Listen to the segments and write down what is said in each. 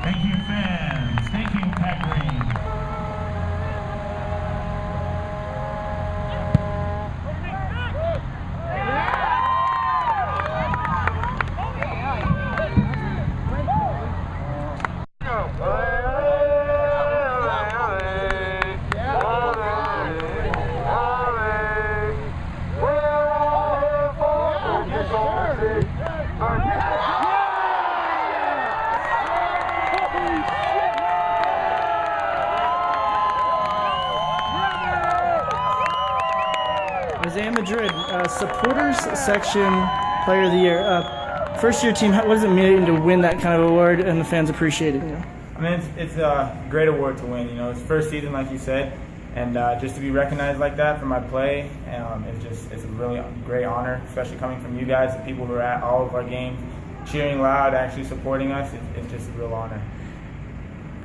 Thank you, fans. Thank you, Pat Green. Isaiah Madrid, supporters section player of the year. First year team, what does it mean to win that kind of award and the fans appreciating you? I mean, it's a great award to win. You know, it's first season, like you said, and just to be recognized like that for my play, it's a really great honor, especially coming from you guys, the people who are at all of our games, cheering loud, actually supporting us. It's just a real honor.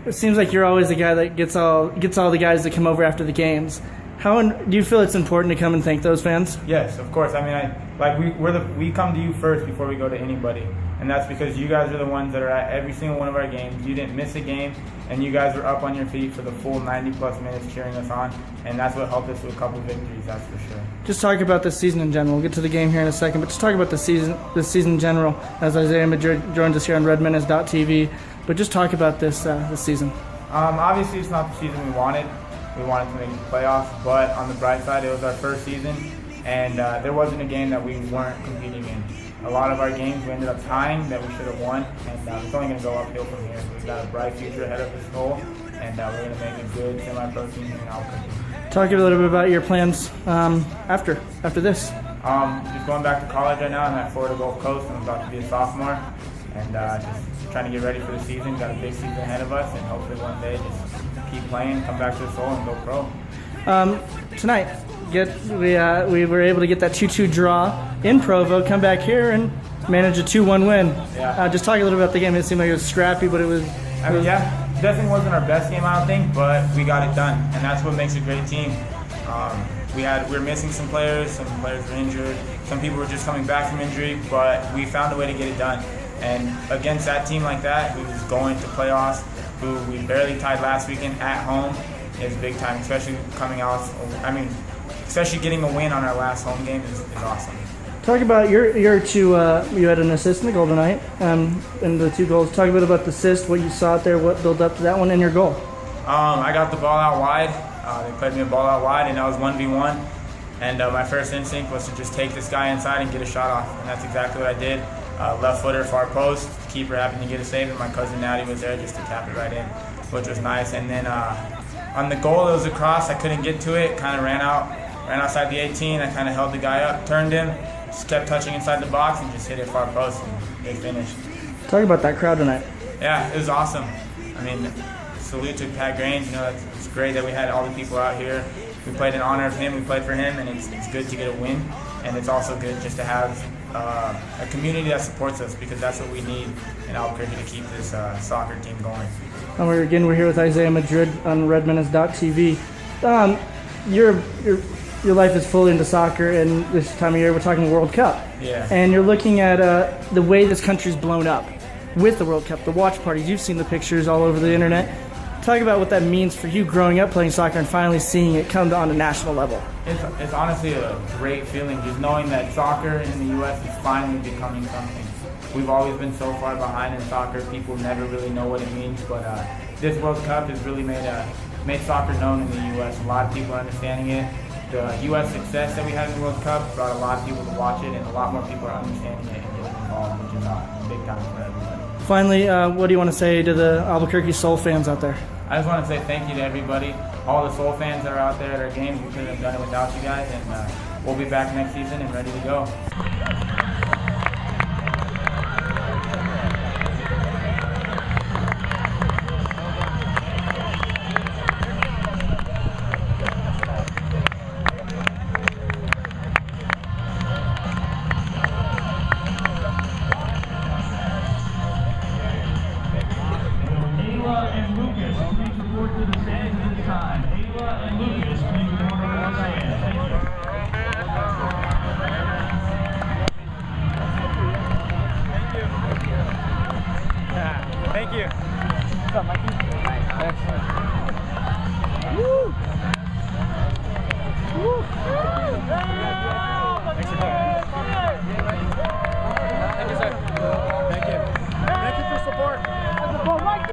It seems like you're always the guy that gets all the guys that come over after the games. Do you feel it's important to come and thank those fans? Yes, of course. I mean, we come to you first before we go to anybody, and that's because you guys are the ones that are at every single one of our games. You didn't miss a game, and you guys were up on your feet for the full 90-plus minutes cheering us on, and that's what helped us with a couple victories, that's for sure. Just talk about the season in general. We'll get to the game here in a second, but just talk about the season in general as Isaiah Madrid joins us here on redmenace.tv. But just talk about this season. Obviously, it's not the season we wanted. We wanted to make the playoffs, but on the bright side, it was our first season, and there wasn't a game that we weren't competing in. A lot of our games we ended up tying that we should have won, and it's only going to go uphill from here. So we've got a bright future ahead of us goal, and we're going to make a good semi-pro team here in Albuquerque. Talk a little bit about your plans after this. Just going back to college right now. I'm at Florida Gulf Coast. I'm about to be a sophomore, and just trying to get ready for the season. Got a big season ahead of us, and hopefully one day just keep playing, come back to the Soul, and go pro. Tonight, we were able to get that 2-2 draw in Provo, come back here and manage a 2-1 win. Yeah. Just talk a little about the game. It seemed like it was scrappy, but it was... Yeah, definitely wasn't our best game, I don't think, but we got it done, and that's what makes a great team. We were missing some players were injured, some people were just coming back from injury, but we found a way to get it done. And against that team like that, who was going to playoffs, who we barely tied last weekend at home, is big time, especially coming out. I mean, especially getting a win on our last home game is awesome. Talk about your two. You had an assist in the goal tonight, and the 2 goals. Talk a bit about the assist, what you saw out there, what built up to that one, and your goal. I got the ball out wide. They played me a ball out wide, and that was 1v1. And my first instinct was to just take this guy inside and get a shot off, and that's exactly what I did. Left footer, far post. The keeper happened to get a save, and my cousin Natty was there just to tap it right in, which was nice. And then on the goal, it was a cross. I couldn't get to it. Kind of ran outside the 18. I kind of held the guy up, turned him, just kept touching inside the box, and just hit it far post, and they finished. Talk about that crowd tonight. Yeah, it was awesome. I mean, salute to Pat Grange. You know, it's great that we had all the people out here. We played in honor of him. We played for him, and it's good to get a win. And it's also good just to have a community that supports us, because that's what we need in Albuquerque to keep this soccer team going. And we're here with Isaiah Madrid on redmenace.tv. Your life is fully into soccer, and this time of year we're talking World Cup. Yeah. And you're looking at the way this country's blown up with the World Cup, the watch parties. You've seen the pictures all over the internet. Talk about what that means for you growing up playing soccer and finally seeing it come on a national level. It's honestly a great feeling, just knowing that soccer in the U.S. is finally becoming something. We've always been so far behind in soccer. People never really know what it means, but this World Cup has really made soccer known in the U.S. A lot of people are understanding it. The U.S. success that we had in the World Cup brought a lot of people to watch it, and a lot more people are understanding it and getting involved, which is big time for everybody. Finally, what do you want to say to the Albuquerque Soul fans out there? I just want to say thank you to everybody, all the Soul fans that are out there at our games. We couldn't have done it without you guys, and we'll be back next season and ready to go. Welcome.